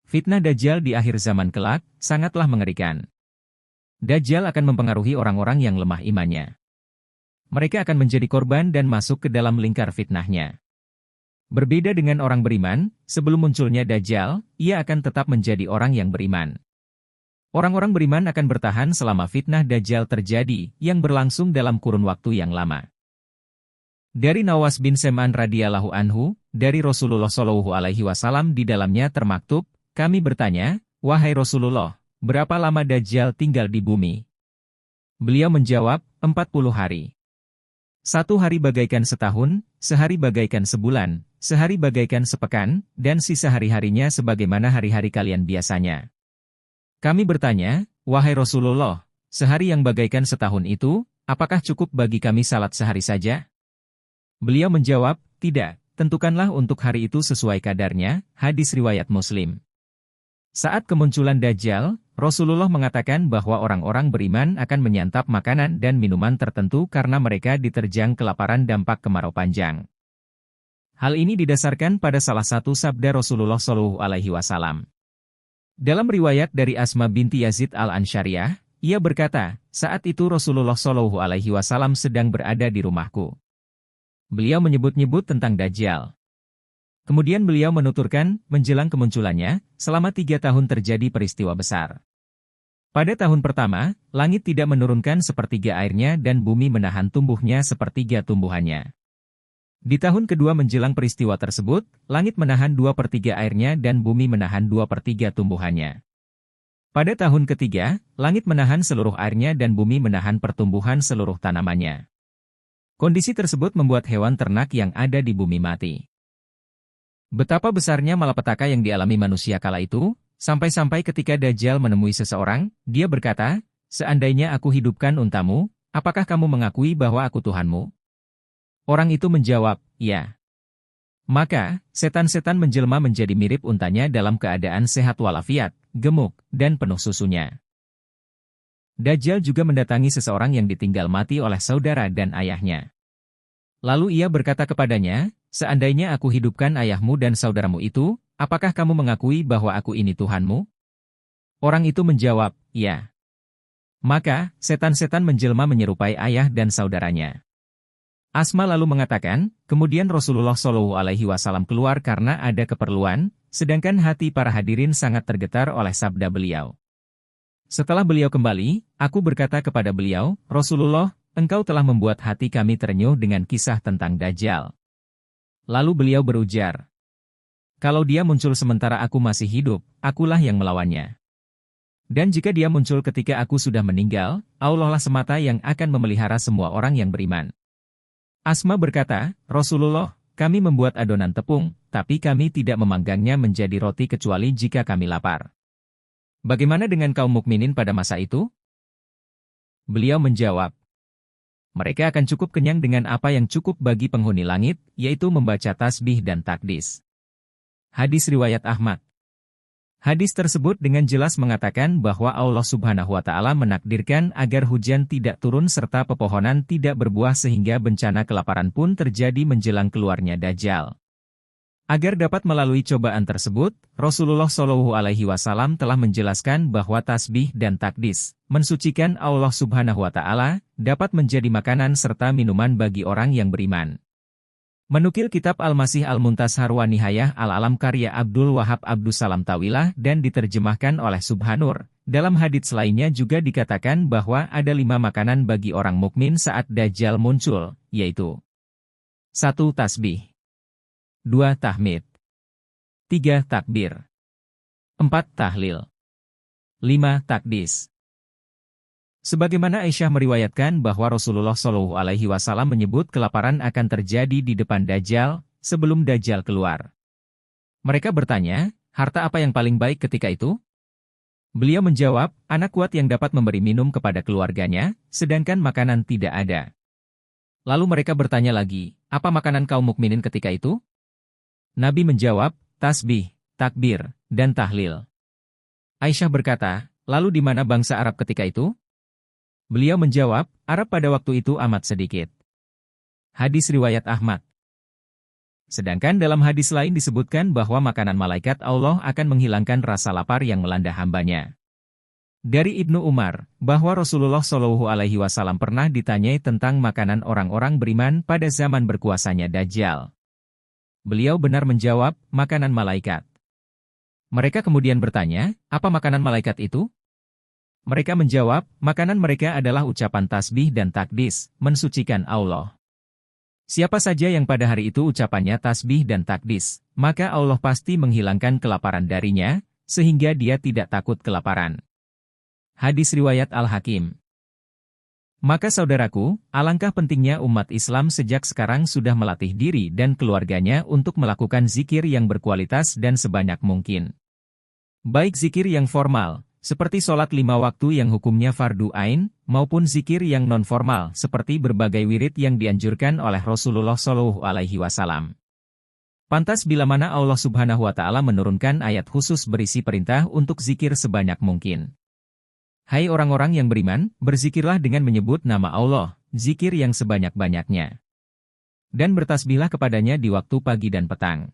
Fitnah Dajjal di akhir zaman kelak sangatlah mengerikan. Dajjal akan mempengaruhi orang-orang yang lemah imannya. Mereka akan menjadi korban dan masuk ke dalam lingkar fitnahnya. Berbeda dengan orang beriman, sebelum munculnya Dajjal, ia akan tetap menjadi orang yang beriman. Orang-orang beriman akan bertahan selama fitnah Dajjal terjadi, yang berlangsung dalam kurun waktu yang lama. Dari Nawas bin Sam'an radhiyallahu anhu, dari Rasulullah shallallahu alaihi wasallam di dalamnya termaktub, kami bertanya, wahai Rasulullah, berapa lama Dajjal tinggal di bumi? Beliau menjawab, 40 hari. Satu hari bagaikan setahun, sehari bagaikan sebulan, sehari bagaikan sepekan, dan sisa hari-harinya sebagaimana hari-hari kalian biasanya. Kami bertanya, wahai Rasulullah, sehari yang bagaikan setahun itu, apakah cukup bagi kami salat sehari saja? Beliau menjawab, tidak, tentukanlah untuk hari itu sesuai kadarnya, hadis riwayat Muslim. Saat kemunculan Dajjal, Rasulullah mengatakan bahwa orang-orang beriman akan menyantap makanan dan minuman tertentu karena mereka diterjang kelaparan dampak kemarau panjang. Hal ini didasarkan pada salah satu sabda Rasulullah SAW. Dalam riwayat dari Asma binti Yazid al-Ansyariyah, ia berkata, saat itu Rasulullah SAW sedang berada di rumahku. Beliau menyebut-nyebut tentang Dajjal. Kemudian beliau menuturkan, menjelang kemunculannya, selama 3 tahun terjadi peristiwa besar. Pada tahun pertama, langit tidak menurunkan sepertiga airnya dan bumi menahan tumbuhnya sepertiga tumbuhannya. Di tahun kedua menjelang peristiwa tersebut, langit menahan 2/3 airnya dan bumi menahan 2/3 tumbuhannya. Pada tahun ketiga, langit menahan seluruh airnya dan bumi menahan pertumbuhan seluruh tanamannya. Kondisi tersebut membuat hewan ternak yang ada di bumi mati. Betapa besarnya malapetaka yang dialami manusia kala itu, sampai-sampai ketika Dajjal menemui seseorang, dia berkata, seandainya aku hidupkan untamu, apakah kamu mengakui bahwa aku Tuhanmu? Orang itu menjawab, ya. Maka, setan-setan menjelma menjadi mirip untanya dalam keadaan sehat walafiat, gemuk, dan penuh susunya. Dajjal juga mendatangi seseorang yang ditinggal mati oleh saudara dan ayahnya. Lalu ia berkata kepadanya, seandainya aku hidupkan ayahmu dan saudaramu itu, apakah kamu mengakui bahwa aku ini Tuhanmu? Orang itu menjawab, ya. Maka, setan-setan menjelma menyerupai ayah dan saudaranya. Asma lalu mengatakan, kemudian Rasulullah SAW keluar karena ada keperluan, sedangkan hati para hadirin sangat tergetar oleh sabda beliau. Setelah beliau kembali, aku berkata kepada beliau, Rasulullah, engkau telah membuat hati kami terenyuh dengan kisah tentang Dajjal. Lalu beliau berujar, kalau dia muncul sementara aku masih hidup, akulah yang melawannya. Dan jika dia muncul ketika aku sudah meninggal, Allah lah semata yang akan memelihara semua orang yang beriman. Asma berkata, Rasulullah, kami membuat adonan tepung, tapi kami tidak memanggangnya menjadi roti kecuali jika kami lapar. Bagaimana dengan kaum mukminin pada masa itu? Beliau menjawab, mereka akan cukup kenyang dengan apa yang cukup bagi penghuni langit, yaitu membaca tasbih dan takdis. Hadis riwayat Ahmad. Hadis tersebut dengan jelas mengatakan bahwa Allah Subhanahu wa Ta'ala menakdirkan agar hujan tidak turun serta pepohonan tidak berbuah sehingga bencana kelaparan pun terjadi menjelang keluarnya Dajjal. Agar dapat melalui cobaan tersebut, Rasulullah SAW telah menjelaskan bahwa tasbih dan takdis, mensucikan Allah Subhanahu wa Ta'ala, dapat menjadi makanan serta minuman bagi orang yang beriman. Menukil kitab Al-Masih Al-Muntashar wa Nihayah Al-Alam karya Abdul Wahab Abdussalam Tawilah dan diterjemahkan oleh Subhanur, dalam hadits lainnya juga dikatakan bahwa ada 5 makanan bagi orang mukmin saat Dajjal muncul, yaitu 1. Tasbih, 2. Tahmid, 3. Takbir, 4. Tahlil, 5. Takdis. Sebagaimana Aisyah meriwayatkan bahwa Rasulullah SAW menyebut kelaparan akan terjadi di depan Dajjal, sebelum Dajjal keluar. Mereka bertanya, harta apa yang paling baik ketika itu? Beliau menjawab, anak kuat yang dapat memberi minum kepada keluarganya, sedangkan makanan tidak ada. Lalu mereka bertanya lagi, apa makanan kaum mukminin ketika itu? Nabi menjawab, tasbih, takbir, dan tahlil. Aisyah berkata, lalu di mana bangsa Arab ketika itu? Beliau menjawab, Arab pada waktu itu amat sedikit. Hadis riwayat Ahmad. Sedangkan dalam hadis lain disebutkan bahwa makanan malaikat Allah akan menghilangkan rasa lapar yang melanda hambanya. Dari Ibnu Umar, bahwa Rasulullah Shallallahu Alaihi Wasallam pernah ditanyai tentang makanan orang-orang beriman pada zaman berkuasanya Dajjal. Beliau benar menjawab, makanan malaikat. Mereka kemudian bertanya, apa makanan malaikat itu? Mereka menjawab, makanan mereka adalah ucapan tasbih dan takdis, mensucikan Allah. Siapa saja yang pada hari itu ucapannya tasbih dan takdis, maka Allah pasti menghilangkan kelaparan darinya, sehingga dia tidak takut kelaparan. Hadis riwayat Al-Hakim. Maka saudaraku, alangkah pentingnya umat Islam sejak sekarang sudah melatih diri dan keluarganya untuk melakukan zikir yang berkualitas dan sebanyak mungkin. Baik zikir yang formal, seperti sholat 5 waktu yang hukumnya fardu ain, maupun zikir yang non-formal, seperti berbagai wirid yang dianjurkan oleh Rasulullah Shallallahu Alaihi Wasallam. Pantas bila mana Allah Subhanahu wa Ta'ala menurunkan ayat khusus berisi perintah untuk zikir sebanyak mungkin. Hai orang-orang yang beriman, berzikirlah dengan menyebut nama Allah, zikir yang sebanyak-banyaknya. Dan bertasbihlah kepadanya di waktu pagi dan petang.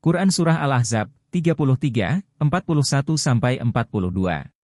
Quran Surah Al-Ahzab, 33, 41-42.